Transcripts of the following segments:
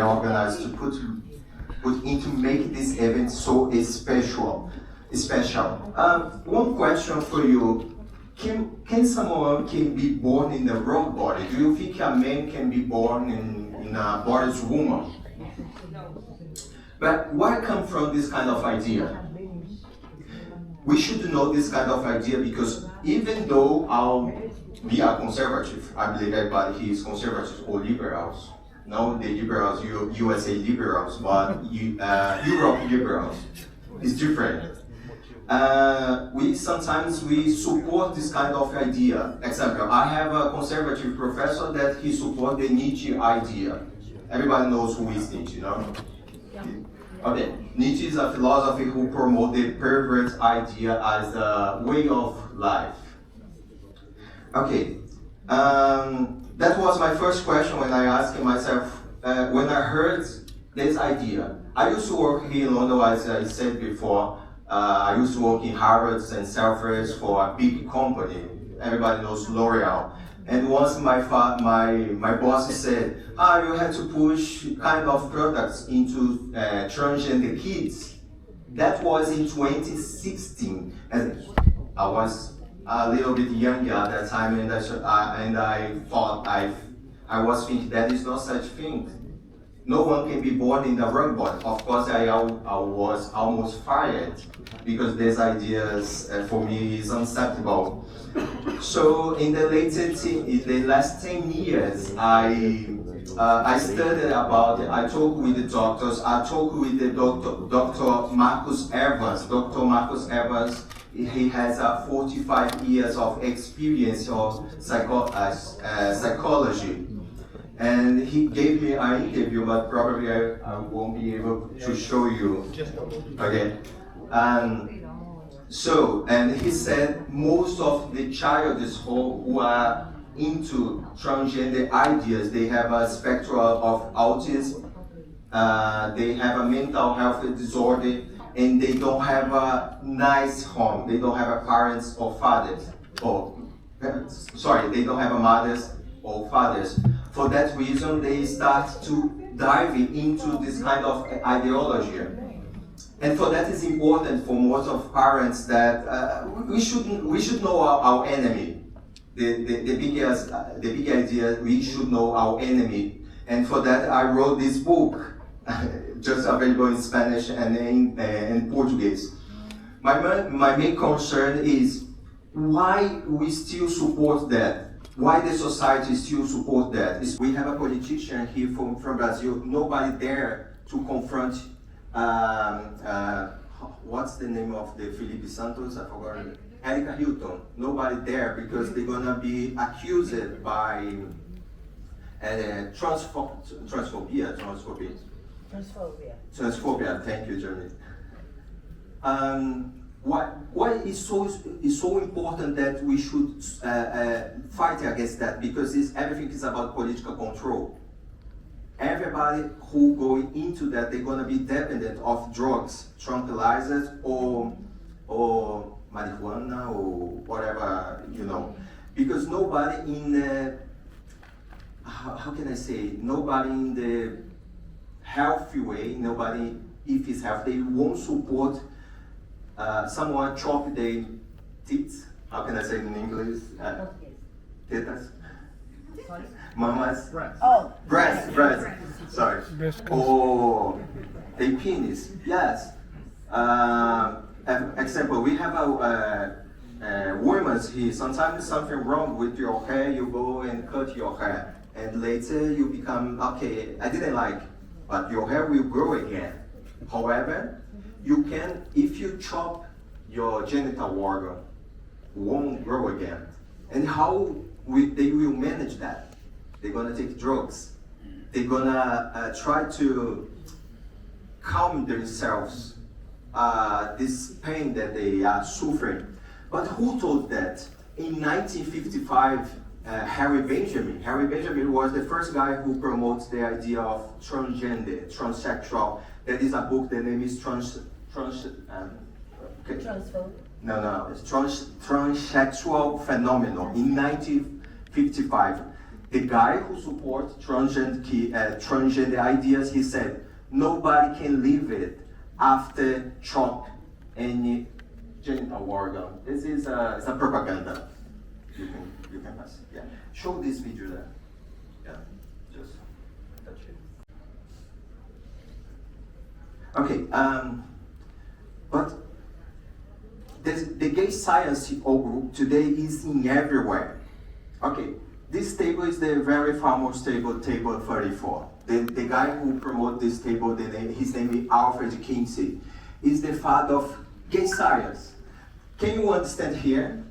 organized to put in to make this event so special. One question for you: Can someone be born in the wrong body? Do you think a man can be born in a body's woman? But where come from this kind of idea? We should know this kind of idea because even though we are conservative, I believe everybody here is conservative or liberals. Not the liberals, USA liberals, but Europe liberals. It's different. We sometimes support this kind of idea. Example, I have a conservative professor that he supports the Nietzsche idea. Everybody knows who is Nietzsche, no? Okay, Nietzsche is a philosopher who promotes the perverse idea as a way of life. Okay, that was my first question when I asked myself, when I heard this idea. I used to work here in London, as I said before. I used to work in Harvard and Selfridges for a big company. Everybody knows L'Oreal. And once my boss said, you have to push kind of products into transgender kids. That was in 2016. And I was a little bit younger at that time, and I thought I was thinking that is not such thing. No one can be born in the wrong body. Of course, I was almost fired because these ideas for me is unacceptable. So in the last 10 years, I studied about it. I talked with the doctors. I talked with the Dr. Marcus Evans. Dr. Marcus Evans, he has 45 years of experience of psychology. And he gave me an interview, but probably I won't be able to show you. Okay. And he said most of the children who are into transgender ideas, they have a spectrum of autism, they have a mental health disorder, and they don't have a nice home. They don't have a parents or fathers. They don't have a mothers or fathers. For that reason, they start to dive into this kind of ideology. And for that is important for most of parents that we should know our enemy. The big idea, we should know our enemy. And for that, I wrote this book, just available in Spanish and in Portuguese. My main concern is why we still support that. Why the society still support that? We have a politician here from Brazil, nobody there to confront, what's the name of the Felipe Santos? I forgot. Erika Hilton. Nobody there because they're gonna be accused by transphobia. Transphobia, thank you, Jeremy. Why is so important that we should fight against that? Because everything is about political control. Everybody who go into that, they're gonna be dependent of drugs, tranquilizers, or marijuana, or whatever, Because nobody in the, how can I say, nobody in the healthy way, nobody, if it's healthy, they won't support someone chop their teeth. How can I say it in English? Tetas? Sorry? Mamas? Breast. Oh. Breast. Sorry. Or a penis. Yes. Example, we have a woman here. Sometimes something wrong with your hair, you go and cut your hair. And later you become, okay, I didn't like, but your hair will grow again. However, you can, if you chop your genital organ, won't grow again. And how they will manage that? They're gonna take drugs. They're gonna try to calm themselves, this pain that they are suffering. But who told that? In 1955, Harry Benjamin was the first guy who promotes the idea of transgender, transsexual. That is a book, the name is It's transsexual phenomenon in 1955. The guy who supports transgender ideas, he said, nobody can live it after chop any genital organ. This is it's a propaganda. You can pass. Yeah. Show this video there. Yeah. Just touch it. Okay. But the gay science group today is in everywhere. Okay. This table is the very famous table 34. The guy who promoted this table, his name is Alfred Kinsey, is the father of gay science. Can you understand here?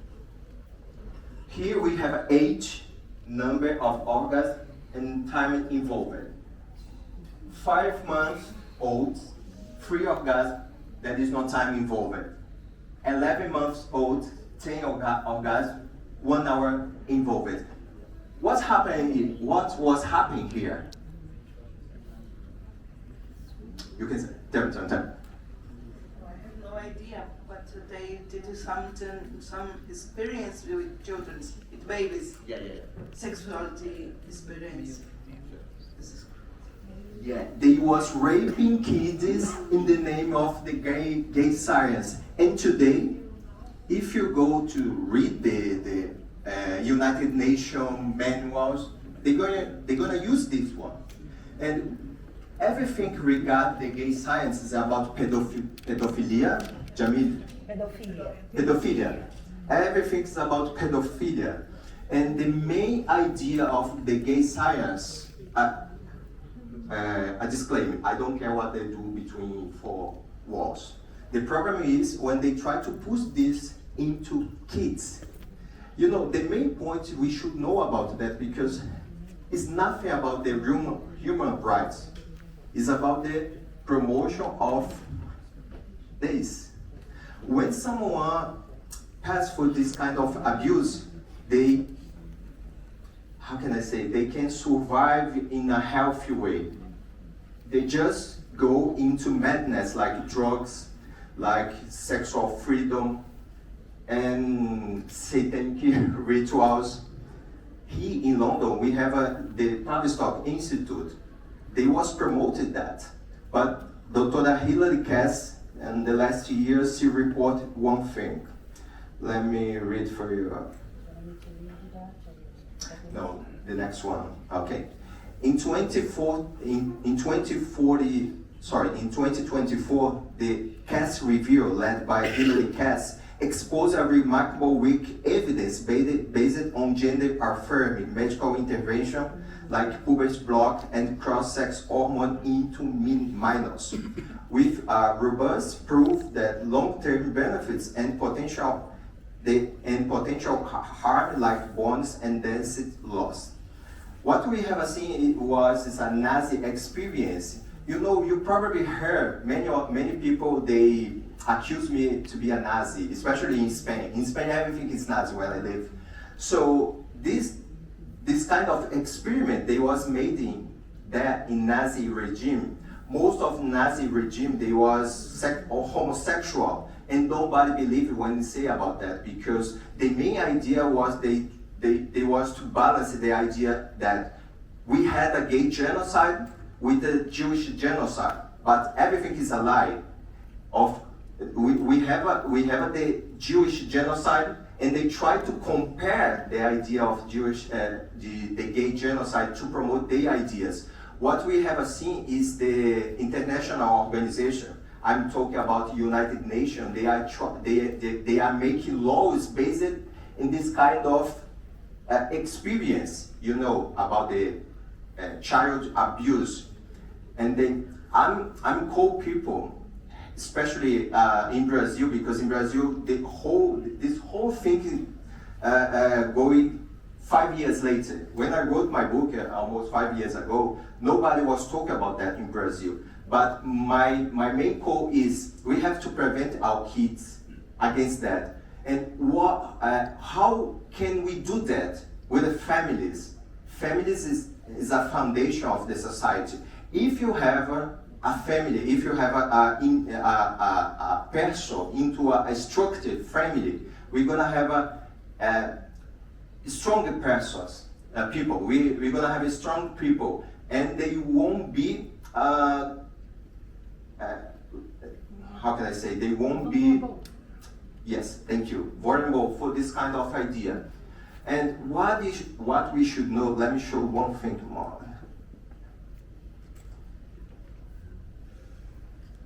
Here we have age, number of organs, and time involved. 5 months old, 3 orgasms, that is not time involved. 11 months old, 10 orgasms, 1 hour involved. What's happening here? What was happening here? You can say, tell me. I have no idea, but they did some experience with children, with babies. Yeah. Sexuality experience. Yeah, they was raping kids in the name of the gay science. And today, if you go to read the United Nations manuals, they're gonna use this one. And everything regarding the gay science is about pedophilia. Jamil? Pedophilia. Everything is about pedophilia. And the main idea of the gay science, a disclaimer, I don't care what they do between 4 walls. The problem is when they try to push this into kids. You know, the main point we should know about that, because it's nothing about the human rights. It's about the promotion of this. When someone passes for this kind of abuse, they can survive in a healthy way. They just go into madness, like drugs, like sexual freedom, and satanic rituals. Here in London, we have the Tavistock Institute. They was promoted that, but Dr. Hilary Cass, in the last years, she reported one thing. Let me read for you. No, the next one. Okay. In 2024, the Cass Review, led by Hilary Cass, exposed a remarkable weak evidence based on gender-affirming medical intervention like puberty block and cross-sex hormone into minors, with robust proof that long-term benefits and potential harm like bones and density loss. What we have seen is a Nazi experience. You know, you probably heard many people, they accuse me to be a Nazi, especially in Spain. In Spain, everything is Nazi where I live. So this kind of experiment, they was made in Nazi regime. Most of Nazi regime, they was homosexual, and nobody believed when they say about that, because the main idea was they was to balance the idea that we had a gay genocide with the Jewish genocide, but everything is a lie. We have the Jewish genocide, and they try to compare the idea of the gay genocide to promote their ideas. What we have seen is the international organization. I'm talking about United Nations. They are making laws based in this kind of experience, you know, about the child abuse. And then I'm called people, especially in Brazil, because in Brazil this whole thing going 5 years later. When I wrote my book almost 5 years ago, nobody was talking about that in Brazil. But my main goal is we have to prevent our kids against that. And how can we do that with the families? Families is a foundation of the society. If you have a family, if you have a person into a structured family, we're gonna have a stronger persons. people. We're gonna have a strong people, and they won't be. How can I say? They won't be. Yes, thank you. Vulnerable for this kind of idea. And what we should know. Let me show one thing more.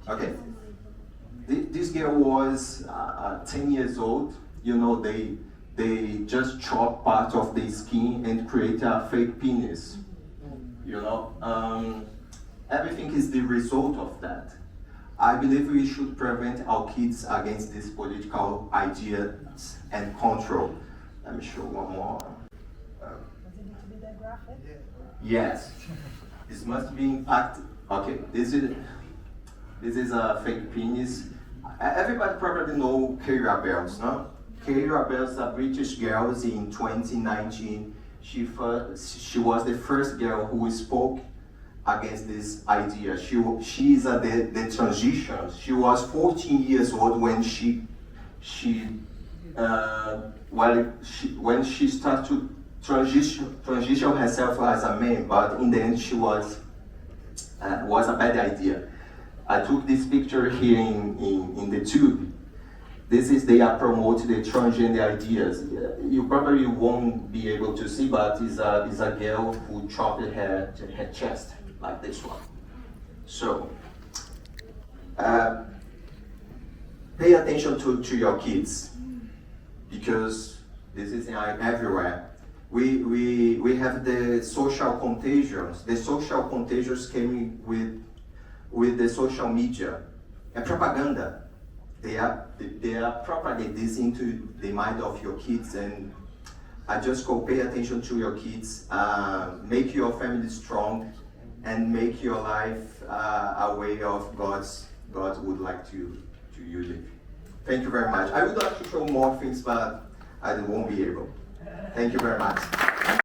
Okay. This girl was 10 years old. You know, they just chop part of the skin and create a fake penis. You know, everything is the result of that. I believe we should prevent our kids against these political ideas and control. Let me show one more. Does it need to be that graphic? Yes, this must be impacted. Okay, this is a fake penis. Everybody probably know Keira Bells, no? Keira Bells, a British girl in 2019. She was the first girl who spoke against this idea. She is at the transition. She was 14 years old when she started to transition herself as a man, but in the end she was a bad idea. I took this picture here in the tube. This is they are promoting the transgender ideas. You probably won't be able to see, but it's a girl who chopped her chest like this one. So pay attention to your kids, because this is everywhere. We have the social contagions. The social contagions came with the social media and propaganda. They are propagating this into the mind of your kids, and I just go pay attention to your kids, make your family strong, and make your life a way of God would like to you live. Thank you very much. I would like to show more things, but I won't be able. Thank you very much.